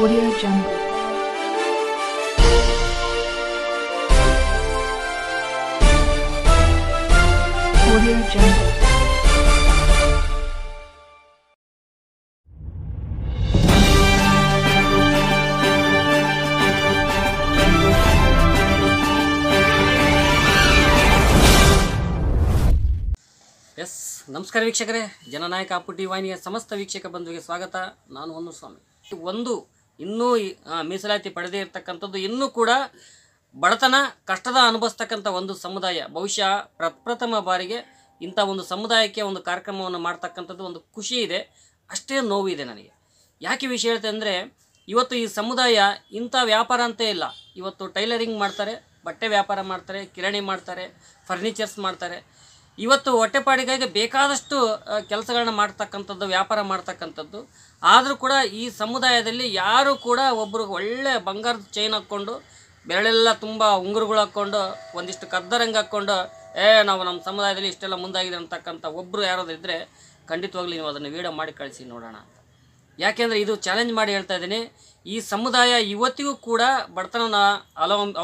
Audio Jungle. Audio Jungle. ನಮಸ್ಕಾರ ವೀಕ್ಷಕರೇ, ಜನನಾಯಕ ಅಪ್ಪುಟಿ ವಾಹಿನಿಯ ಸಮಸ್ತ ವೀಕ್ಷಕ ಬಂಧುವಿಗೆ ಸ್ವಾಗತ. ನಾನು ಹೊನ್ನೂರು ಸ್ವಾಮಿ. ಇನ್ನೂ ಮೀಸಲಾತಿ ಪಡೆದೇ ಇರತಕ್ಕಂಥದ್ದು, ಇನ್ನೂ ಕೂಡ ಬಡತನ ಕಷ್ಟದ ಅನುಭವಿಸ್ತಕ್ಕಂಥ ಒಂದು ಸಮುದಾಯ. ಬಹುಶಃ ಪ್ರಪ್ರಥಮ ಬಾರಿಗೆ ಇಂಥ ಒಂದು ಸಮುದಾಯಕ್ಕೆ ಒಂದು ಕಾರ್ಯಕ್ರಮವನ್ನು ಮಾಡ್ತಕ್ಕಂಥದ್ದು ಒಂದು ಖುಷಿ ಇದೆ, ಅಷ್ಟೇ ನೋವು ಇದೆ ನನಗೆ. ಯಾಕೆ ವಿಷಯ ಹೇಳ್ತೆ ಅಂದರೆ, ಇವತ್ತು ಈ ಸಮುದಾಯ ಇಂಥ ವ್ಯಾಪಾರ ಅಂತೇ ಇಲ್ಲ. ಇವತ್ತು ಟೈಲರಿಂಗ್ ಮಾಡ್ತಾರೆ, ಬಟ್ಟೆ ವ್ಯಾಪಾರ ಮಾಡ್ತಾರೆ, ಕಿರಾಣಿ ಮಾಡ್ತಾರೆ, ಫರ್ನಿಚರ್ಸ್ ಮಾಡ್ತಾರೆ. ಇವತ್ತು ಹೊಟ್ಟೆಪಾಡಿಗಾಗಿ ಬೇಕಾದಷ್ಟು ಕೆಲಸಗಳನ್ನ ಮಾಡ್ತಕ್ಕಂಥದ್ದು, ವ್ಯಾಪಾರ ಮಾಡ್ತಕ್ಕಂಥದ್ದು. ಆದರೂ ಕೂಡ ಈ ಸಮುದಾಯದಲ್ಲಿ ಯಾರು ಕೂಡ ಒಬ್ಬರು ಒಳ್ಳೆ ಬಂಗಾರದ ಚೈನ್ ಹಾಕ್ಕೊಂಡು, ಬೆರಳೆಲ್ಲ ತುಂಬ ಉಂಗುರುಗಳು ಹಾಕ್ಕೊಂಡು, ಒಂದಿಷ್ಟು ಕದ್ದರಂಗ ಹಾಕ್ಕೊಂಡು ನಾವು ನಮ್ಮ ಸಮುದಾಯದಲ್ಲಿ ಇಷ್ಟೆಲ್ಲ ಮುಂದಾಗಿದೆ ಅಂತಕ್ಕಂಥ ಒಬ್ಬರು ಯಾರಾದರೂ ಇದ್ದರೆ ಖಂಡಿತವಾಗ್ಲೂ ನೀವು ಅದನ್ನು ವೀಡಿಯೋ ಮಾಡಿ ಕಳಿಸಿ ನೋಡೋಣ ಅಂತ. ಯಾಕೆಂದರೆ ಇದು ಚಾಲೆಂಜ್ ಮಾಡಿ ಹೇಳ್ತಾ ಇದ್ದೀನಿ. ಈ ಸಮುದಾಯ ಇವತ್ತಿಗೂ ಕೂಡ ಬಡತನ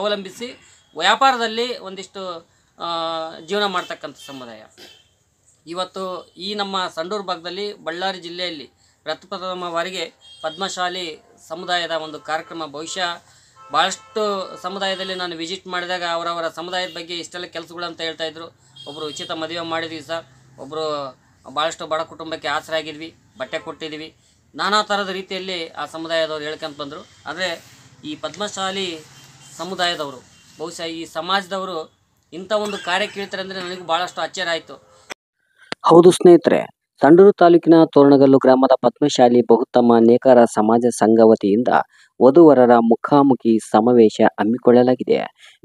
ಅವಲಂಬಿಸಿ ವ್ಯಾಪಾರದಲ್ಲಿ ಒಂದಿಷ್ಟು ಜೀವನ ಮಾಡ್ತಕ್ಕಂಥ ಸಮುದಾಯ. ಇವತ್ತು ಈ ನಮ್ಮ ಸಂಡೂರು ಭಾಗದಲ್ಲಿ, ಬಳ್ಳಾರಿ ಜಿಲ್ಲೆಯಲ್ಲಿ ಪ್ರಪ್ರಥಮ ಬಾರಿಗೆ ಪದ್ಮಶಾಲಿ ಸಮುದಾಯದ ಒಂದು ಕಾರ್ಯಕ್ರಮ. ಬಹುಶಃ ಭಾಳಷ್ಟು ಸಮುದಾಯದಲ್ಲಿ ನಾನು ವಿಸಿಟ್ ಮಾಡಿದಾಗ ಅವರವರ ಸಮುದಾಯದ ಬಗ್ಗೆ ಇಷ್ಟೆಲ್ಲ ಕೆಲಸಗಳು ಅಂತ ಹೇಳ್ತಾಯಿದ್ರು. ಒಬ್ಬರು ಉಚಿತ ಮದುವೆ ಮಾಡಿದ್ವಿ ಸರ್, ಒಬ್ಬರು ಭಾಳಷ್ಟು ಬಡ ಕುಟುಂಬಕ್ಕೆ ಆಸರೆ ಆಗಿದ್ವಿ, ಬಟ್ಟೆ ಕೊಟ್ಟಿದ್ವಿ, ನಾನಾ ಥರದ ರೀತಿಯಲ್ಲಿ ಆ ಸಮುದಾಯದವ್ರು ಹೇಳ್ಕೊಂತ ಬಂದರು. ಆದರೆ ಈ ಪದ್ಮಶಾಲಿ ಸಮುದಾಯದವರು, ಬಹುಶಃ ಈ ಸಮಾಜದವರು ಇಂಥ ಒಂದು ಕಾರ್ಯ ಕೇಳ್ತಾರೆ ಅಂದರೆ ನನಗೂ ಭಾಳಷ್ಟು ಆಶ್ಚರ್ಯ ಆಯಿತು. ಹೌದು ಸ್ನೇಹಿತರೆ, ಸಂಡೂರು ತಾಲೂಕಿನ ತೋರಣಗಲ್ಲು ಗ್ರಾಮದ ಪದ್ಮಶಾಲಿ ಬಹುತ್ತಮ ನೇಕಾರ ಸಮಾಜ ಸಂಘ ವತಿಯಿಂದ ವಧುವರರ ಮುಖಾಮುಖಿ ಸಮಾವೇಶ ಹಮ್ಮಿಕೊಳ್ಳಲಾಗಿದೆ.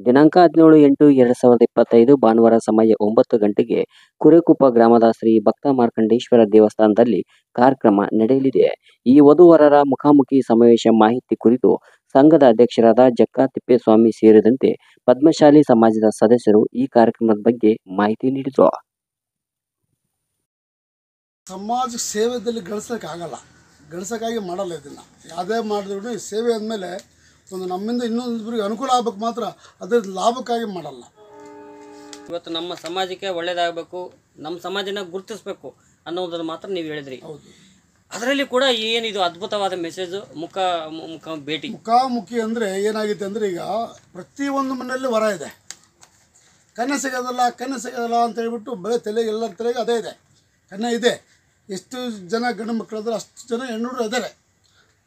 ದಿನಾಂಕ 17/8/2025 ಭಾನುವಾರ ಸಮಯ 9 ಗಂಟೆಗೆ ಕುರೆಕುಪ್ಪ ಗ್ರಾಮದ ಶ್ರೀ ಭಕ್ತ ಮಾರ್ಕಂಡೇಶ್ವರ ದೇವಸ್ಥಾನದಲ್ಲಿ ಕಾರ್ಯಕ್ರಮ ನಡೆಯಲಿದೆ. ಈ ವಧುವರರ ಮುಖಾಮುಖಿ ಸಮಾವೇಶ ಮಾಹಿತಿ ಕುರಿತು ಸಂಘದ ಅಧ್ಯಕ್ಷರಾದ ಜಕ್ಕಾ ತಿಪ್ಪೇಸ್ವಾಮಿ ಸೇರಿದಂತೆ ಪದ್ಮಶಾಲಿ ಸಮಾಜದ ಸದಸ್ಯರು ಈ ಕಾರ್ಯಕ್ರಮದ ಬಗ್ಗೆ ಮಾಹಿತಿ ನೀಡಿದರು. ಸಮಾಜ ಸೇವೆಯಲ್ಲಿ ಗಳಿಸೋಕ್ಕಾಗಿ ಮಾಡಲ್ಲ. ಇದನ್ನು ಯಾವುದೇ ಮಾಡಿದ್ರು ಈ ಸೇವೆ ಅಂದಮೇಲೆ ಒಂದು ನಮ್ಮಿಂದ ಇನ್ನೊಂದಿಬ್ಬರಿಗೆ ಅನುಕೂಲ ಆಗಬೇಕು, ಮಾತ್ರ ಅದರ ಲಾಭಕ್ಕಾಗಿ ಮಾಡಲ್ಲ. ಇವತ್ತು ನಮ್ಮ ಸಮಾಜಕ್ಕೆ ಒಳ್ಳೇದಾಗಬೇಕು, ನಮ್ಮ ಸಮಾಜನ ಗುರುತಿಸ್ಬೇಕು ಅನ್ನೋದನ್ನು ಮಾತ್ರ ನೀವು ಹೇಳಿದ್ರಿ. ಹೌದು, ಅದರಲ್ಲಿ ಕೂಡ ಏನಿದು ಅದ್ಭುತವಾದ ಮೆಸೇಜು, ಮುಖಾಮುಖಿ ಅಂದರೆ ಏನಾಗಿದೆ ಅಂದರೆ, ಈಗ ಪ್ರತಿಯೊಂದು ಮನೆಯಲ್ಲಿ ವರ ಇದೆ, ಕನ್ಯೆ ಸಿಗೋದಲ್ಲ ಅಂತ ಹೇಳ್ಬಿಟ್ಟು ಬರೀ ತಲೆಗೆ, ಎಲ್ಲರ ತಲೆಗೆ ಅದೇ ಇದೆ. ಕನ್ಯೆ ಇದೆ, ಎಷ್ಟು ಜನ ಗಂಡು ಮಕ್ಕಳಾದ್ರೆ ಅಷ್ಟು ಜನ ಹೆಣ್ಣುಡ್ರು ಇದ್ದಾರೆ.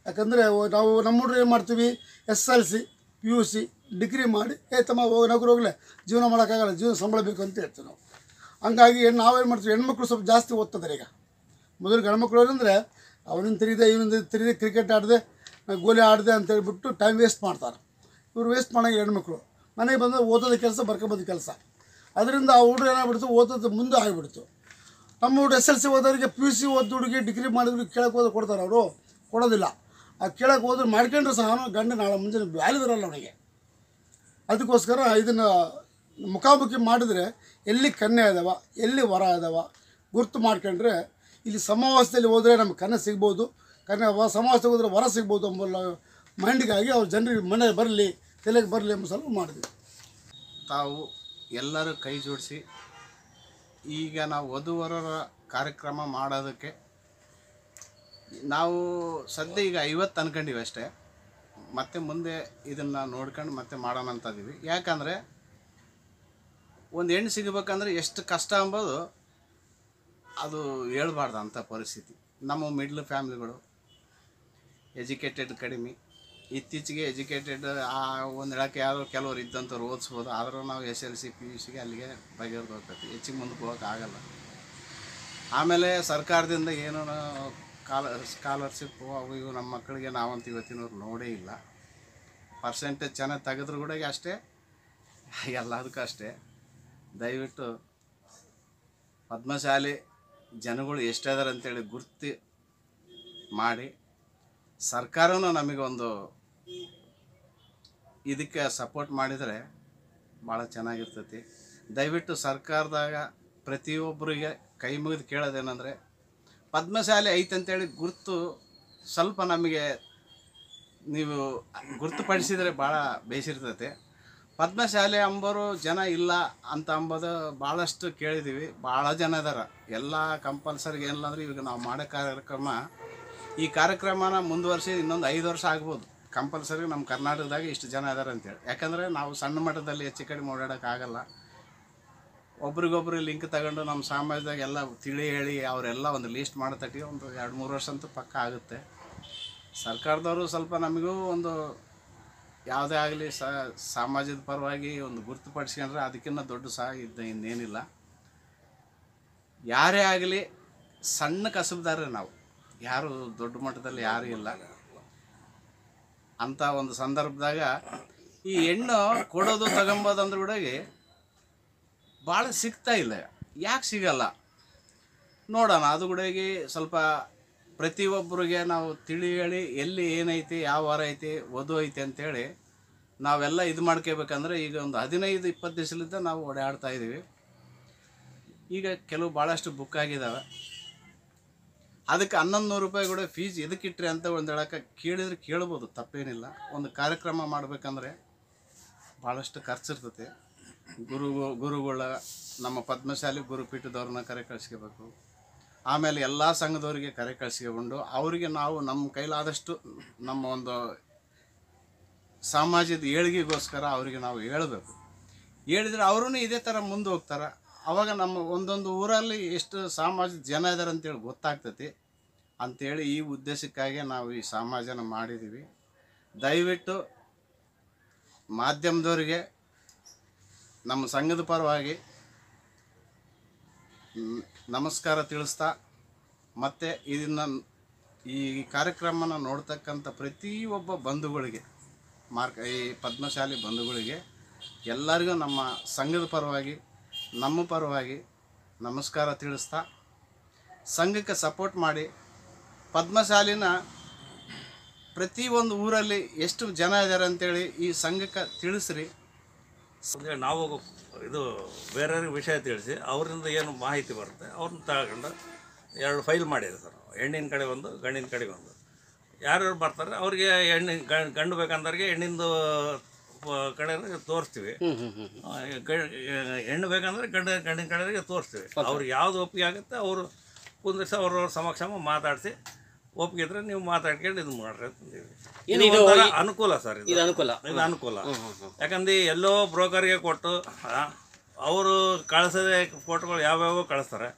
ಯಾಕಂದರೆ ನಾವು ನಮ್ಮ ಹುಡುಗರು ಏನು ಮಾಡ್ತೀವಿ, SLC PUC ಡಿಗ್ರಿ ಮಾಡಿ ತಮ್ಮ ಹೋಗಲೇ ಜೀವನ ಮಾಡೋಕ್ಕಾಗಲ್ಲ, ಜೀವನ ಸಂಬಳ ಬೇಕು ಅಂತ ಹೇಳ್ತೀವಿ ನಾವು. ಹಂಗಾಗಿ ನಾವೇನು ಮಾಡ್ತೀವಿ, ಹೆಣ್ಮಕ್ಳು ಸ್ವಲ್ಪ ಜಾಸ್ತಿ ಓದ್ತಿದ್ದಾರೆ. ಈಗ ಮೊದಲು ಗಂಡು ಮಕ್ಕಳು ಅಂದರೆ ಅವನಿಂದ ತಿರುಗಿದೆ, ಇವನಿಂದ ತಿರುಗಿದೆ, ಕ್ರಿಕೆಟ್ ಆಡಿದೆ, ಗೋಲಿ ಆಡಿದೆ ಅಂತ ಹೇಳ್ಬಿಟ್ಟು ಟೈಮ್ ವೇಸ್ಟ್ ಮಾಡ್ತಾರೆ. ಇವರು ವೇಸ್ಟ್ ಮಾಡೋಂಗೆ ಹೆಣ್ಮಕ್ಳು ಮನೆಗೆ ಬಂದು ಓದೋದು ಕೆಲಸ, ಬರ್ಕೊಬೋದು ಕೆಲಸ. ಅದರಿಂದ ಆ ಹುಡುಗರು ಏನಾಗ್ಬಿಡ್ತು, ಓದೋದು ಮುಂದೆ ಆಗಿಬಿಡ್ತು. ನಮ್ಮ ಹುಡುಗ SLC ಓದೋರಿಗೆ PUC ಓದ್ ಹುಡುಗಿ ಡಿಗ್ರಿ ಮಾಡಿದ್ರು ಕೇಳಕ್ಕೆ ಹೋದ್ರೆ ಕೊಡ್ತಾರೆ, ಅವರು ಕೊಡೋದಿಲ್ಲ. ಆ ಕೇಳಕ್ಕೆ ಹೋದ್ರೆ ಮಾಡ್ಕೊಂಡ್ರೆ ಸಹ ಗಂಡ ನಾಳೆ ಮುಂಜಾನೆ ವ್ಯಾಲ್ಯೂ ಇರೋಲ್ಲ ಅವನಿಗೆ. ಅದಕ್ಕೋಸ್ಕರ ಇದನ್ನು ಮುಖಾಮುಖಿ ಮಾಡಿದರೆ ಎಲ್ಲಿ ಕನ್ಯೆ ಇದಾವ, ಎಲ್ಲಿ ವರ ಇದಾವ ಗುರ್ತು ಮಾಡ್ಕೊಂಡ್ರೆ, ಇಲ್ಲಿ ಸಮಾವೇಶದಲ್ಲಿ ಹೋದರೆ ನಮ್ಗೆ ಕನ್ಯೆ ಸಿಗ್ಬೋದು, ಸಮಾವೇಶಕ್ಕೆ ಹೋದರೆ ವರ ಸಿಗ್ಬೋದು ಎಂಬ ಮೈಂಡಿಗಾಗಿ ಅವ್ರು ಜನರಿಗೆ ಮನೆ ಬರಲಿ, ತಲೆಗೆ ಬರಲಿ ಎಂಬ ಸಲ ಮಾಡಿದ್ವಿ. ತಾವು ಎಲ್ಲರೂ ಕೈ ಜೋಡಿಸಿ ಈಗ ನಾವು ವಧುವರರ ಕಾರ್ಯಕ್ರಮ ಮಾಡೋದಕ್ಕೆ ನಾವು ಸದ್ಯ ಈಗ 50 ಅನ್ಕೊಂಡಿವಿ ಅಷ್ಟೇ. ಮತ್ತು ಮುಂದೆ ಇದನ್ನು ನೋಡ್ಕೊಂಡು ಮತ್ತೆ ಮಾಡೋಣ ಅಂತದೀವಿ. ಯಾಕಂದರೆ ಒಂದು ಹೆಣ್ಣು ಸಿಗಬೇಕಂದ್ರೆ ಎಷ್ಟು ಕಷ್ಟ ಅಂಬೋದು ಅದು ಹೇಳ್ಬಾರ್ದು ಅಂಥ ಪರಿಸ್ಥಿತಿ. ನಮ್ಮ ಮಿಡ್ಲ್ ಫ್ಯಾಮಿಲಿಗಳು ಎಜುಕೇಟೆಡ್ ಕಡಿಮೆ. ಇತ್ತೀಚೆಗೆ ಎಜುಕೇಟೆಡ್ ಒಂದು ಹೇಳೋಕ್ಕೆ ಯಾರೋ ಕೆಲವರು ಇದ್ದಂಥವ್ರು ಓದಿಸ್ಬೋದು, ಆದರೂ ನಾವು SLC PUCಗೆ ಅಲ್ಲಿಗೆ ಬಗೆಹರಿದು ಹೋಗ್ತೈತಿ, ಹೆಚ್ಚಿಗೆ ಮುಂದಕ್ಕೆ ಹೋಗೋಕ್ಕಾಗಲ್ಲ. ಆಮೇಲೆ ಸರ್ಕಾರದಿಂದ ಏನೋ ಸ್ಕಾಲರ್ಶಿಪ್ಪು ಅವು ಇವು ನಮ್ಮ ಮಕ್ಕಳಿಗೆ ನಾವಂತೂ ಇವತ್ತಿನವ್ರು ನೋಡೇ ಇಲ್ಲ. ಪರ್ಸೆಂಟೇಜ್ ಚೆನ್ನಾಗಿ ತೆಗೆದ್ರು ಕೂಡ ಅಷ್ಟೇ, ಎಲ್ಲದಕ್ಕೂ ಅಷ್ಟೇ. ದಯವಿಟ್ಟು ಪದ್ಮಶಾಲಿ ಜನಗಳು ಎಷ್ಟಿದ್ದಾರೆ ಅಂತೇಳಿ ಗುರ್ತು ಮಾಡಿ, ಸರ್ಕಾರವೂ ನಮಗೊಂದು ಇದಕ್ಕೆ ಸಪೋರ್ಟ್ ಮಾಡಿದರೆ ಭಾಳ ಚೆನ್ನಾಗಿರ್ತೈತಿ. ದಯವಿಟ್ಟು ಸರ್ಕಾರದಾಗ ಪ್ರತಿಯೊಬ್ಬರಿಗೆ ಕೈ ಮುಗಿದು ಕೇಳೋದೇನೆಂದರೆ, ಪದ್ಮಶಾಲಿ ಐತಂತೇಳಿ ಗುರುತು ಸ್ವಲ್ಪ ನಮಗೆ ನೀವು ಗುರುತುಪಡಿಸಿದರೆ ಭಾಳ ಬೇಸಿರ್ತೈತೆ. ಪದ್ಮಶಾಲೆ ಅಂಬೋರು ಜನ ಇಲ್ಲ ಅಂತ ಅಂಬೋದು ಭಾಳಷ್ಟು ಕೇಳಿದ್ದೀವಿ. ಭಾಳ ಜನ ಇದ್ದಾರೆ. ಎಲ್ಲ ಕಂಪಲ್ಸರಿ ಏನಿಲ್ಲ ಅಂದ್ರೆ ಇವಾಗ ನಾವು ಮಾಡೋ ಈ ಕಾರ್ಯಕ್ರಮನ ಮುಂದುವರಿಸಿ ಇನ್ನೊಂದು 5 ವರ್ಷ ಆಗ್ಬೋದು. ಕಂಪಲ್ಸರಿ ನಮ್ಮ ಕರ್ನಾಟಕದಾಗ ಇಷ್ಟು ಜನ ಇದ್ದಾರೆ ಅಂತೇಳಿ. ಯಾಕಂದರೆ ನಾವು ಸಣ್ಣ ಮಟ್ಟದಲ್ಲಿ ಹೆಚ್ಚು ಕಡಿಮೆ ಓಡಾಡೋಕ್ಕಾಗಲ್ಲ. ಒಬ್ರಿಗೊಬ್ರು ಲಿಂಕ್ ತಗೊಂಡು ನಮ್ಮ ಸಮಾಜದಾಗ ಎಲ್ಲ ತಿಳಿ ಹೇಳಿ ಅವರೆಲ್ಲ ಒಂದು ಲೀಸ್ಟ್ ಮಾಡತಟ್ಟಿ ಒಂದು 2-3 ವರ್ಷ ಅಂತೂ ಪಕ್ಕ ಆಗುತ್ತೆ. ಸರ್ಕಾರದವರು ಸ್ವಲ್ಪ ನಮಗೂ ಒಂದು ಯಾವುದೇ ಆಗಲಿ ಸಮಾಜದ ಪರವಾಗಿ ಒಂದು ಗುರುತುಪಡಿಸ್ಕೊಂಡ್ರೆ ಅದಕ್ಕಿಂತ ದೊಡ್ಡ ಇನ್ನೇನಿಲ್ಲ. ಯಾರೇ ಆಗಲಿ ಸಣ್ಣ ಕಸಬುದಾರರೇ ನಾವು, ಯಾರು ದೊಡ್ಡ ಮಟ್ಟದಲ್ಲಿ ಯಾರೂ ಇಲ್ಲ. ಅಂಥ ಒಂದು ಸಂದರ್ಭದಾಗ ಈ ಹೆಣ್ಣು ಕೊಡೋದು ತಗೊಂಬೋದಂದ್ರೆ ಕೂಡ ಭಾಳ ಸಿಗ್ತಾ ಇಲ್ಲ. ಯಾಕೆ ಸಿಗಲ್ಲ ನೋಡೋಣ. ಅದು ಕೂಡ ಸ್ವಲ್ಪ ಪ್ರತಿಯೊಬ್ಬರಿಗೆ ನಾವು ತಿಳಿ ಹೇಳಿ ಎಲ್ಲಿ ಏನೈತಿ, ಯಾವ ವಾರ ಐತಿ, ವಧು ಐತಿ ಅಂಥೇಳಿ ನಾವೆಲ್ಲ ಇದು ಮಾಡ್ಕೋಬೇಕಂದ್ರೆ ಈಗ ಒಂದು 15-20 ದಿವಸಲಿಂದ ನಾವು ಓಡಾಡ್ತಾ ಇದ್ದೀವಿ. ಈಗ ಕೆಲವು ಭಾಳಷ್ಟು ಬುಕ್ ಆಗಿದ್ದಾವೆ. ಅದಕ್ಕೆ 1100 ರೂಪಾಯಿ ಕೂಡ ಫೀಸ್ ಇದಕ್ಕಿಟ್ರಿ ಅಂತ ಒಂದು ಹೇಳಕ್ಕೆ ಕೇಳಿದ್ರೆ ಕೇಳ್ಬೋದು, ತಪ್ಪೇನಿಲ್ಲ. ಒಂದು ಕಾರ್ಯಕ್ರಮ ಮಾಡಬೇಕಂದ್ರೆ ಭಾಳಷ್ಟು ಖರ್ಚಿರ್ತೈತೆ. ಗುರುಗಳ ನಮ್ಮ ಪದ್ಮಶಾಲಿ ಗುರುಪೀಠದವ್ರನ್ನ ಕರೆ ಕಳಿಸ್ಕೋಬೇಕು. ಆಮೇಲೆ ಎಲ್ಲ ಸಂಘದವರಿಗೆ ಕರೆ ಕಳಿಸ್ಕೊಂಡು ಅವರಿಗೆ ನಾವು ನಮ್ಮ ಕೈಲಾದಷ್ಟು ನಮ್ಮ ಒಂದು ಸಮಾಜದ ಏಳಿಗೆಗೋಸ್ಕರ ಅವರಿಗೆ ನಾವು ಹೇಳಬೇಕು. ಹೇಳಿದ್ರೆ ಅವರೂ ಇದೇ ಥರ ಮುಂದೆ ಹೋಗ್ತಾರೆ. ಆವಾಗ ನಮ್ಮ ಒಂದೊಂದು ಊರಲ್ಲಿ ಎಷ್ಟು ಸಮಾಜದ ಜನ ಇದ್ದಾರೆ ಅಂತೇಳಿ ಗೊತ್ತಾಗ್ತೈತಿ. ಅಂಥೇಳಿ ಈ ಉದ್ದೇಶಕ್ಕಾಗಿ ನಾವು ಈ ಸಮಾಜನ ಮಾಡಿದ್ದೀವಿ. ದಯವಿಟ್ಟು ಮಾಧ್ಯಮದವರಿಗೆ ನಮ್ಮ ಸಂಘದ ಪರವಾಗಿ ನಮಸ್ಕಾರ ತಿಳಿಸ್ತಾ, ಮತ್ತು ಇದನ್ನು ಈ ಕಾರ್ಯಕ್ರಮನ ನೋಡ್ತಕ್ಕಂಥ ಪ್ರತಿಯೊಬ್ಬ ಬಂಧುಗಳಿಗೆ ಈ ಪದ್ಮಶಾಲಿ ಬಂಧುಗಳಿಗೆ ಎಲ್ಲರಿಗೂ ನಮ್ಮ ಸಂಘದ ಪರವಾಗಿ ನಮ್ಮ ಪರವಾಗಿ ನಮಸ್ಕಾರ ತಿಳಿಸ್ತಾ, ಸಂಘಕ್ಕೆ ಸಪೋರ್ಟ್ ಮಾಡಿ ಪದ್ಮಶಾಲಿನ ಪ್ರತಿಯೊಂದು ಊರಲ್ಲಿ ಎಷ್ಟು ಜನ ಇದ್ದಾರೆ ಅಂತೇಳಿ ಈ ಸಂಘಕ್ಕೆ ತಿಳಿಸ್ರಿ. ಅಂದರೆ ನಾವು ಇದು ಬೇರೆಯವ್ರಿಗೆ ವಿಷಯ ತಿಳಿಸಿ ಅವರಿಂದ ಏನು ಮಾಹಿತಿ ಬರುತ್ತೆ ಅವ್ರನ್ನ ತಗೊಂಡು 2 ಫೈಲ್ ಮಾಡಿದೆ ಸರ್. ಹೆಣ್ಣಿನ ಕಡೆ ಒಂದು, ಗಂಡಿನ ಕಡೆಗೆ ಒಂದು. ಯಾರ್ಯಾರು ಬರ್ತಾರೆ ಅವ್ರಿಗೆ ಗಂಡು ಬೇಕಂದವ್ರಿಗೆ ಹೆಣ್ಣಿಂದು ಕಡೆ ತೋರಿಸ್ತೀವಿ, ಹೆಣ್ಣು ಬೇಕಂದ್ರೆ ಗಂಡಿನ ಕಡೆಗೆ ತೋರಿಸ್ತೀವಿ. ಅವ್ರಿಗೆ ಯಾವುದು ಒಪ್ಪಿಗೆ ಆಗುತ್ತೆ ಅವರು ಕುಂದಿರಿಸಿ ಅವ್ರವ್ರ ಸಮಕ್ಷಮ ಮಾತಾಡಿಸಿ ಒಪ್ಪಿಗೆ ಇದ್ರೆ ನೀವು ಮಾತಾಡ್ಕೊಂಡು ಇದು ಮಾಡ್ರಿ ಅಂತಂದೀವಿ. ಇದು ಅನುಕೂಲ ಸರ್. ಇದು ಅನುಕೂಲ. ಯಾಕಂದ್ರೆ ಎಲ್ಲೋ ಬ್ರೋಕರ್ಗೆ ಕೊಟ್ಟು ಅವರು ಕಳಿಸೋದೇ ಫೋಟೋಗಳು ಯಾವ್ಯಾವ ಕಳಿಸ್ತಾರೆ,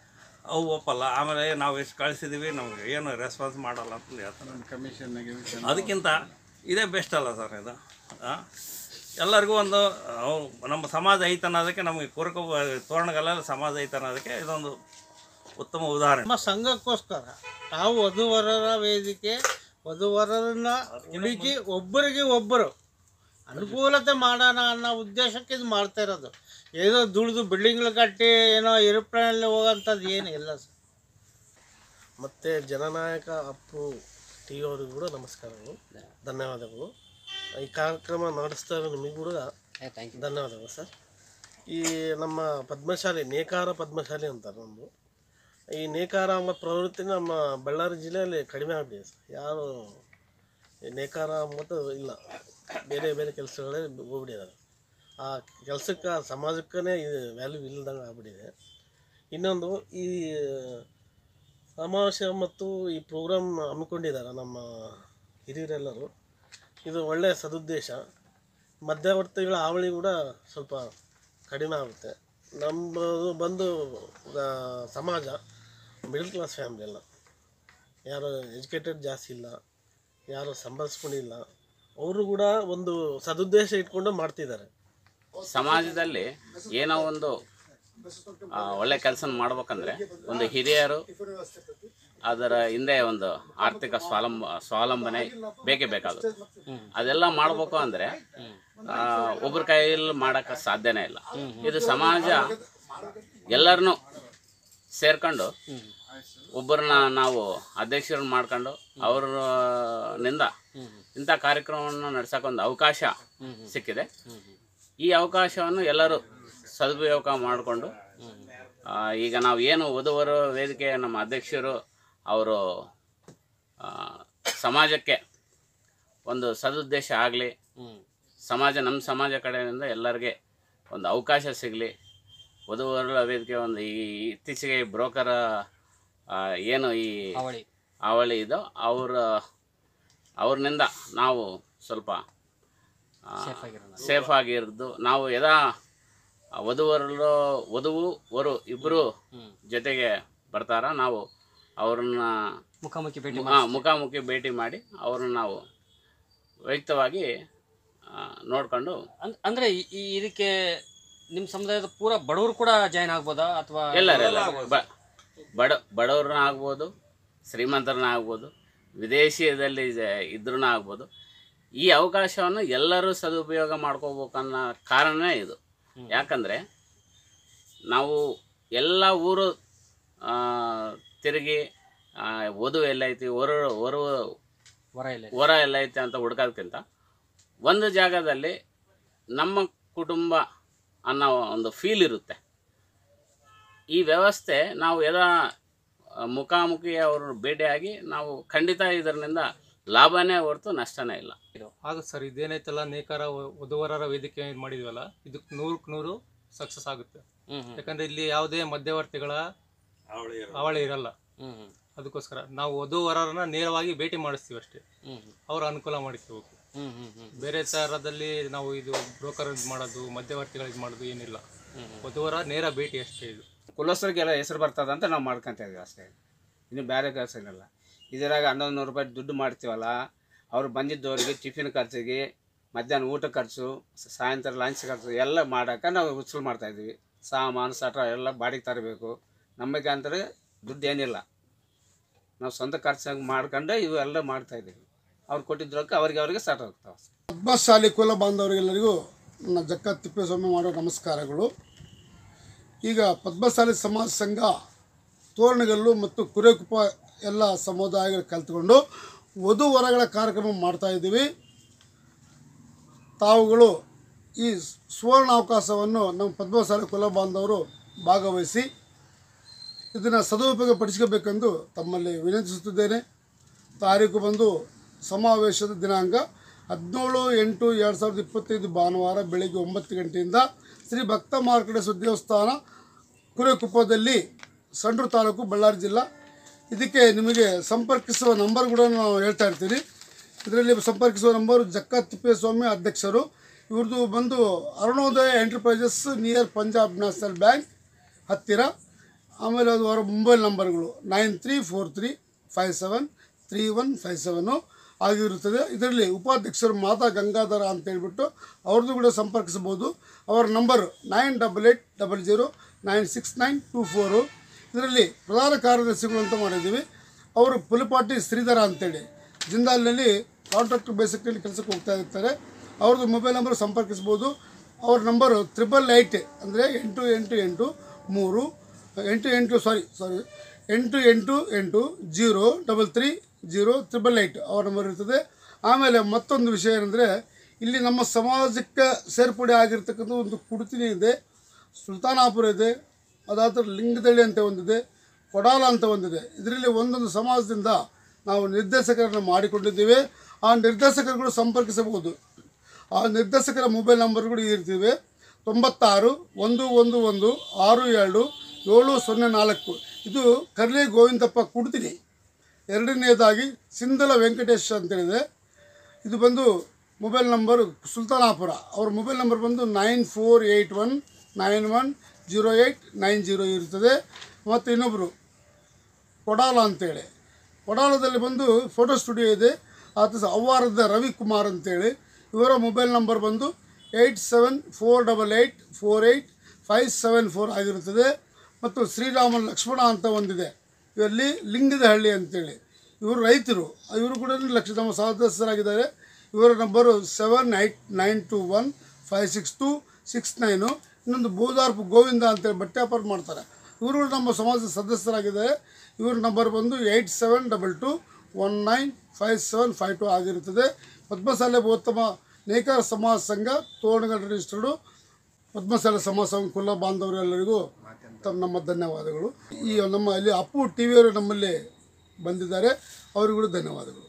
ಅವು ಒಪ್ಪಲ್ಲ. ಆಮೇಲೆ ನಾವು ಎಷ್ಟು ಕಳಿಸಿದ್ದೀವಿ ನಮಗೆ ಏನು ರೆಸ್ಪಾನ್ಸ್ ಮಾಡಲ್ಲ ಅಂತ ಹೇಳ್ತಾರೆ. ಕಮಿಷನ್ ಅದಕ್ಕಿಂತ ಇದೇ ಬೆಸ್ಟ್ ಅಲ್ಲ ಸರ್ ಇದು. ಎಲ್ಲರಿಗೂ ಒಂದು ನಮ್ಮ ಸಮಾಜ ಐತೆ ಅನ್ನೋದಕ್ಕೆ, ನಮಗೆ ಕುರುಕು ತೋರಣಗಲ್ಲ ಸಮಾಜ ಐತೆ ಅನ್ನೋದಕ್ಕೆ ಇದೊಂದು ಉತ್ತಮ ಉದಾಹರಣೆ. ನಮ್ಮ ಸಂಘಕ್ಕೋಸ್ಕರ ನಾವು ವಧುವರರ ವೇದಿಕೆ, ವಧುವರರನ್ನ ಹುಡುಕಿ ಒಬ್ಬರಿಗೆ ಒಬ್ಬರು ಅನುಕೂಲತೆ ಮಾಡೋಣ ಅನ್ನೋ ಉದ್ದೇಶಕ್ಕೆ ಇದು ಮಾಡ್ತಾ ಇರೋದು. ಏನೋ ದುಡಿದು ಬಿಲ್ಡಿಂಗ್ಗಳು ಕಟ್ಟಿ ಏನೋ ಏರೋಪ್ಲೇನಲ್ಲಿ ಹೋಗೋಂಥದ್ದು ಏನು ಇಲ್ಲ ಸರ್. ಮತ್ತು ಜನನಾಯಕ ಅಪ್ಪು ಟಿ ಅವ್ರಿಗೂ ಕೂಡ ನಮಸ್ಕಾರಗಳು, ಧನ್ಯವಾದಗಳು. ಈ ಕಾರ್ಯಕ್ರಮ ನಡೆಸ್ತಾ ಇರೋ ನಿಮಗೂ ಕೂಡ ಧನ್ಯವಾದಗಳು ಸರ್. ಈ ನಮ್ಮ ಪದ್ಮಶಾಲಿ, ನೇಕಾರ ಪದ್ಮಶಾಲಿ ಅಂತಾರೆ ನಮ್ಮದು. ಈ ನೇಕಾರ ಎಂಬ ಪ್ರವೃತ್ತಿ ನಮ್ಮ ಬಳ್ಳಾರಿ ಜಿಲ್ಲೆಯಲ್ಲಿ ಕಡಿಮೆ ಆಗಿಬಿಟ್ಟಿದೆ ಸರ್. ಯಾರು ನೇಕಾರ ಮತ್ತು ಇಲ್ಲ, ಬೇರೆ ಬೇರೆ ಕೆಲಸಗಳೇ ಹೋಗ್ಬಿಟ್ಟಿದ್ದಾರೆ. ಆ ಕೆಲಸಕ್ಕೆ ಸಮಾಜಕ್ಕೇ ಇದು ವ್ಯಾಲ್ಯೂ ಇಲ್ಲದಂಗೆ ಆಗ್ಬಿಟ್ಟಿದೆ. ಇನ್ನೊಂದು ಈ ಸಮಾವೇಶ ಮತ್ತು ಈ ಪ್ರೋಗ್ರಾಮ್ ಹಮ್ಮಿಕೊಂಡಿದ್ದಾರೆ ನಮ್ಮ ಹಿರಿಯರೆಲ್ಲರೂ. ಇದು ಒಳ್ಳೆಯ ಸದುದ್ದೇಶ. ಮಧ್ಯವರ್ತಿಗಳ ಹಾವಳಿ ಕೂಡ ಸ್ವಲ್ಪ ಕಡಿಮೆ ಆಗುತ್ತೆ. ನಮ್ಮದು ಬಂದು ಸಮಾಜ ಮಿಡಲ್ ಕ್ಲಾಸ್ ಫ್ಯಾಮಿಲಿ ಎಲ್ಲ, ಯಾರು ಎಜುಕೇಟೆಡ್ ಜಾಸ್ತಿ ಇಲ್ಲ, ಯಾರು ಸಂಭಾಳಿಸ್ಕೊಂಡಿಲ್ಲ, ಅವರು ಕೂಡ ಒಂದು ಸದುದ್ದೇಶ ಇಟ್ಕೊಂಡು ಮಾಡ್ತಿದ್ದಾರೆ. ಸಮಾಜದಲ್ಲಿ ಏನೋ ಒಂದು ಒಳ್ಳೆ ಕೆಲಸ ಮಾಡ್ಬೇಕಂದ್ರೆ ಒಂದು ಹಿರಿಯರು ಅದರ ಹಿಂದೆ ಒಂದು ಆರ್ಥಿಕ ಸ್ವಾವಲಂಬನೆ ಬೇಕೇ ಬೇಕಾಗುತ್ತೆ. ಅದೆಲ್ಲ ಮಾಡಬೇಕು ಅಂದರೆ ಒಬ್ಬರ ಕೈಯಲ್ಲಿ ಮಾಡೋಕ್ಕೆ ಸಾಧ್ಯನೇ ಇಲ್ಲ. ಇದು ಸಮಾಜ ಎಲ್ಲರನ್ನೂ ಸೇರ್ಕೊಂಡು ಒಬ್ಬರನ್ನ ನಾವು ಅಧ್ಯಕ್ಷರನ್ನ ಮಾಡ್ಕೊಂಡು ಅವ್ರನಿಂದ ಇಂಥ ಕಾರ್ಯಕ್ರಮವನ್ನು ನಡೆಸೋಕ್ಕೊಂದು ಅವಕಾಶ ಸಿಕ್ಕಿದೆ. ಈ ಅವಕಾಶವನ್ನು ಎಲ್ಲರೂ ಸದುಪಯೋಗ ಮಾಡಿಕೊಂಡು ಈಗ ನಾವು ಏನು ವಧುವರ ವೇದಿಕೆ ನಮ್ಮ ಅಧ್ಯಕ್ಷರು ಅವರು ಸಮಾಜಕ್ಕೆ ಒಂದು ಸದುದ್ದೇಶ ಆಗಲಿ, ನಮ್ಮ ಸಮಾಜ ಕಡೆಯಿಂದ ಎಲ್ಲರಿಗೆ ಒಂದು ಅವಕಾಶ ಸಿಗಲಿ, ವಧುವರರ ವೇದಿಕೆ ಒಂದು ಈ ಇತ್ತೀಚೆಗೆ ಬ್ರೋಕರ್ ಏನು ಈ ಅವಳಿ ಇದೋ ಅವ್ರನಿಂದ ನಾವು ಸ್ವಲ್ಪ ಸೇಫ್ ಆಗಿರೋದು, ನಾವು ವಧುವು ವರು ಇಬ್ಬರು ಜೊತೆಗೆ ಬರ್ತಾರ, ನಾವು ಅವ್ರನ್ನ ಮುಖಾಮುಖಿ ಭೇಟಿ ಮಾಡಿ ಅವ್ರನ್ನ ನಾವು ವೈಯಕ್ತವಾಗಿ ನೋಡ್ಕೊಂಡು ಅಂದ್ರೆ ಇದಕ್ಕೆ ನಿಮ್ಮ ಸಮುದಾಯದ ಪೂರ ಬಡವರು ಕೂಡ ಜಾಯಿನ್ ಆಗ್ಬೋದಾ ಅಥವಾ ಎಲ್ಲರೆಲ್ಲ ಬಡವ್ರನ್ನ ಆಗ್ಬೋದು, ಶ್ರೀಮಂತರನ್ನ ಆಗ್ಬೋದು, ವಿದೇಶಿಯಲ್ಲಿ ಇದ್ರೂ ಆಗ್ಬೋದು. ಈ ಅವಕಾಶವನ್ನು ಎಲ್ಲರೂ ಸದುಪಯೋಗ ಮಾಡ್ಕೋಬೇಕನ್ನೋ ಕಾರಣನೇ ಇದು. ಯಾಕಂದರೆ ನಾವು ಎಲ್ಲ ಊರು ತಿರುಗಿ ವಧು ಎಲ್ಲೈತಿ ವರ ಎಲ್ಲೈತಿ ಅಂತ ಹುಡ್ಕೋದಕ್ಕಿಂತ ಒಂದು ಜಾಗದಲ್ಲಿ ನಮ್ಮ ಕುಟುಂಬ ಅನ್ನೋ ಒಂದು ಫೀಲ್ ಇರುತ್ತೆ. ಈ ವ್ಯವಸ್ಥೆ ನಾವು ಮುಖಾಮುಖಿ ಅವರು ಭೇಟಿಯಾಗಿ ನಾವು ಖಂಡಿತ ಇದರಿಂದ ಲಾಭನೇ ಹೊರತು ನಷ್ಟನೇ ಇಲ್ಲ. ಆಗುತ್ತೆ ಸರ್. ಇದೇನೈತಲ್ಲ ನೇಕಾರ ವಧುವರರ ವೇದಿಕೆ ಏನು ಮಾಡಿದ್ವಲ್ಲ, ಇದಕ್ಕೆ 100% ಸಕ್ಸಸ್ ಆಗುತ್ತೆ. ಯಾಕಂದ್ರೆ ಇಲ್ಲಿ ಯಾವುದೇ ಮಧ್ಯವರ್ತಿಗಳ ಅವಳಿ ಇರಲ್ಲ. ಅದಕ್ಕೋಸ್ಕರ ನಾವು ವಧುವರರನ್ನ ನೇರವಾಗಿ ಭೇಟಿ ಮಾಡಿಸ್ತೀವಿ ಅಷ್ಟೇ, ಅವ್ರ ಅನುಕೂಲ ಮಾಡಿಸ್ತೀವಿ. ಬೇರೆ ಥರದಲ್ಲಿ ನಾವು ಇದು ಬ್ರೋಕರ್ ಮಾಡೋದು, ಮಧ್ಯವರ್ತಿಗಳಿಗೆ ಮಾಡೋದು ಏನಿಲ್ಲ. ವಧುವರ ನೇರ ಭೇಟಿ ಅಷ್ಟೇ. ಇದು ಕುಲಸ್ಥರಿಗೆಲ್ಲ ಹೆಸರು ಬರ್ತದ ಅಂತ ನಾವು ಮಾಡ್ಕೊತ ಇದೀವಿ ಅಷ್ಟೇ, ಇನ್ನು ಬೇರೆ ಕೆಲಸ ಏನಿಲ್ಲ. ಇದರಾಗ 1100 ರೂಪಾಯಿ ದುಡ್ಡು ಮಾಡ್ತೀವಲ್ಲ, ಅವ್ರು ಬಂದಿದ್ದವರಿಗೆ ಟಿಫಿನ್ ಖರ್ಚಿಗೆ, ಮಧ್ಯಾಹ್ನ ಊಟ ಖರ್ಚು, ಸಾಯಂಕಾಲ ಲಂಚ್ ಖರ್ಚು ಎಲ್ಲ ಮಾಡೋಕೆ ನಾವು ವಸೂಲು ಮಾಡ್ತಾಯಿದ್ದೀವಿ. ಸಾಮಾನು ಸಟ್ರ ಎಲ್ಲ ಬಾಡಿಗೆ ತರಬೇಕು. ನಮಗೆ ಅಂದರೆ ದುಡ್ಡು ಏನಿಲ್ಲ, ನಾವು ಸ್ವಂತ ಖರ್ಚಾಗಿ ಮಾಡ್ಕೊಂಡು ಇವೆಲ್ಲ ಮಾಡ್ತಾಯಿದ್ದೀವಿ. ಅವ್ರು ಕೊಟ್ಟಿದ್ದಕ್ಕೆ ಅವ್ರಿಗೆ ಸ್ಟಾರ್ಟ್ ಆಗ್ತಾವೆ. ಪದ್ಮಶಾಲಿ ಕುಲ ಬಾಂಧವರಿಗೆಲ್ಲರಿಗೂ ನನ್ನ ಜಕ್ಕ ತಿಪ್ಪೇಸ್ವಾಮಿ ಮಾಡೋ ನಮಸ್ಕಾರಗಳು. ಈಗ ಪದ್ಮಶಾಲಿ ಸಮಾಜ ಸಂಘ ತೋರಣಗಲ್ಲು ಮತ್ತು ಕುರೆಕುಪ್ಪ ಎಲ್ಲ ಸಮುದಾಯಗಳು ಕಲ್ತ್ಕೊಂಡು ವಧುವರಗಳ ಕಾರ್ಯಕ್ರಮ ಮಾಡ್ತಾಯಿದ್ದೀವಿ. ತಾವುಗಳು ಈ ಸುವರ್ಣ ಅವಕಾಶವನ್ನು ನಮ್ಮ ಪದ್ಮಶಾಲಿ ಕುಲ ಬಾಂಧವರು ಭಾಗವಹಿಸಿ ಇದನ್ನು ಸದುಪಯೋಗ ಪಡಿಸ್ಕೋಬೇಕೆಂದು ತಮ್ಮಲ್ಲಿ ವಿನಂತಿಸುತ್ತಿದ್ದೇನೆ. ತಾರೀಕು ಬಂದು ಸಮಾವೇಶದ ದಿನಾಂಕ 17/8/2025 ಭಾನುವಾರ ಬೆಳಗ್ಗೆ 9 ಗಂಟೆಯಿಂದ ಶ್ರೀ ಭಕ್ತ ಮಾರ್ಕಂಡೇಶ್ವರ ದೇವಸ್ಥಾನ ಕುರೆಕುಪ್ಪದಲ್ಲಿ, ಸಂಡೂರು ತಾಲೂಕು, ಬಳ್ಳಾರಿ ಜಿಲ್ಲಾ. ಇದಕ್ಕೆ ನಿಮಗೆ ಸಂಪರ್ಕಿಸುವ ನಂಬರ್ ಕೂಡ ನಾವು ಹೇಳ್ತಾ ಇರ್ತೀನಿ. ಇದರಲ್ಲಿ ಸಂಪರ್ಕಿಸುವ ನಂಬರು ಜಕ್ಕ ತಿಪ್ಪೇಸ್ವಾಮಿ ಅಧ್ಯಕ್ಷರು. ಇವ್ರದ್ದು ಬಂದು Arunodaya enterprises near Punjab national bank ಹತ್ತಿರ. ಆಮೇಲೆ ಅದು ಅವರ ಮೊಬೈಲ್ ನಂಬರ್ಗಳು 9343573157 ಆಗಿರುತ್ತದೆ. ಇದರಲ್ಲಿ ಉಪಾಧ್ಯಕ್ಷರು ಮಾತಾ ಗಂಗಾಧರ ಅಂತೇಳ್ಬಿಟ್ಟು ಅವ್ರದ್ದು ಕೂಡ ಸಂಪರ್ಕಿಸಬಹುದು. ಅವರ ನಂಬರು 9800096924. ಇದರಲ್ಲಿ ಪ್ರಧಾನ ಕಾರ್ಯದರ್ಶಿಗಳು ಅಂತ ಮಾಡಿದ್ದೀವಿ. ಅವರು ಪುಲಿಪಾಟಿ ಶ್ರೀಧರ ಅಂತೇಳಿ ಜಿಂದಾಲ್ನಲ್ಲಿ ಕಾಂಟ್ರಾಕ್ಟರ್ ಬೇಸಿಕ್ನಲ್ಲಿ ಕೆಲಸಕ್ಕೆ ಹೋಗ್ತಾ ಇರ್ತಾರೆ. ಅವ್ರದ್ದು ಮೊಬೈಲ್ ನಂಬರ್ ಸಂಪರ್ಕಿಸ್ಬೋದು. ಅವ್ರ ನಂಬರು 888 ಅಂದರೆ 888 ಅವ್ರ ನಂಬರ್ ಇರ್ತದೆ. ಆಮೇಲೆ ಮತ್ತೊಂದು ವಿಷಯ ಏನಂದರೆ, ಇಲ್ಲಿ ನಮ್ಮ ಸಮಾಜಕ್ಕೆ ಸೇರ್ಪಡೆ ಆಗಿರ್ತಕ್ಕಂಥ ಒಂದು ಕುಡ್ತಿನಿ ಇದೆ, ಸುಲ್ತಾನಾಪುರ ಇದೆ, ಅದಾದ ಲಿಂಗದಳ್ಳಿ ಅಂತ ಒಂದಿದೆ, ಕೊಡಾಲ ಅಂತ ಒಂದಿದೆ. ಇದರಲ್ಲಿ ಒಂದೊಂದು ಸಮಾಜದಿಂದ ನಾವು ನಿರ್ದೇಶಕರನ್ನು ಮಾಡಿಕೊಂಡಿದ್ದೇವೆ. ಆ ನಿರ್ದೇಶಕರುಗಳು ಸಂಪರ್ಕಿಸಬಹುದು. ಆ ನಿರ್ದೇಶಕರ ಮೊಬೈಲ್ ನಂಬರ್ಗಳು ಇರ್ತಿವೆ 9611677704. ಇದು ಕರ್ಲಿ ಗೋವಿಂದಪ್ಪ ಕುಡ್ತಿನಿ. ಎರಡನೇದಾಗಿ ಸಿಂಧಲ ವೆಂಕಟೇಶ್ ಅಂತೇಳಿದೆ. ಇದು ಬಂದು ಮೊಬೈಲ್ ನಂಬರು ಸುಲ್ತಾನಾಪುರ. ಅವ್ರ ಮೊಬೈಲ್ ನಂಬರ್ ಬಂದು 9481910890 ಇರ್ತದೆ. ಮತ್ತು ಇನ್ನೊಬ್ಬರು ಕೊಡಾಲ ಅಂತೇಳಿ, ಕೊಡಾಲದಲ್ಲಿ ಬಂದು ಫೋಟೋ ಸ್ಟುಡಿಯೋ ಇದೆ. ಆತ ಅವ್ವಾರದ ರವಿಕುಮಾರ್ ಅಂತೇಳಿ, ಇವರ ಮೊಬೈಲ್ ನಂಬರ್ ಬಂದು 8748848574 ಆಗಿರುತ್ತದೆ. ಮತ್ತು ಶ್ರೀರಾಮ ಲಕ್ಷ್ಮಣ ಅಂತ ಒಂದಿದೆ, ಇವರಲ್ಲಿ ಲಿಂಗದಹಳ್ಳಿ ಅಂತೇಳಿ, ಇವರು ರೈತರು, ಇವರು ಕೂಡ ನಮ್ಮ ಸದಸ್ಯರಾಗಿದ್ದಾರೆ. ಇವರ ನಂಬರು 7892156269. ಇನ್ನೊಂದು ಬೋದಾರ್ಪು ಗೋವಿಂದ ಅಂತೇಳಿ ಬಟ್ಟೆ ವ್ಯಾಪಾರ ಮಾಡ್ತಾರೆ, ಇವರು ನಮ್ಮ ಸಮಾಜದ ಸದಸ್ಯರಾಗಿದ್ದಾರೆ. ಇವ್ರ ನಂಬರ್ ಬಂದು 8722195752 ಆಗಿರುತ್ತದೆ. ಪದ್ಮಶಾಲಿ ಉತ್ತಮ ನೇಕಾರ ಸಮಾಜ ಸಂಘ ತೋರಣಗಲ್ ರಿಜಿಸ್ಟರ್ಡು ಪದ್ಮಶಾಲಿ ಸಮಾಜ ಸಂಘ ಕುಲ ಬಾಂಧವರೆಲ್ಲರಿಗೂ ನಮ್ಮ ಧನ್ಯವಾದಗಳು. ಈ ನಮ್ಮ ಇಲ್ಲಿ ಅಪ್ಪು ಟಿ ವಿಯವರು ನಮ್ಮಲ್ಲಿ ಬಂದಿದ್ದಾರೆ, ಅವರಿಗೂ ಧನ್ಯವಾದಗಳು.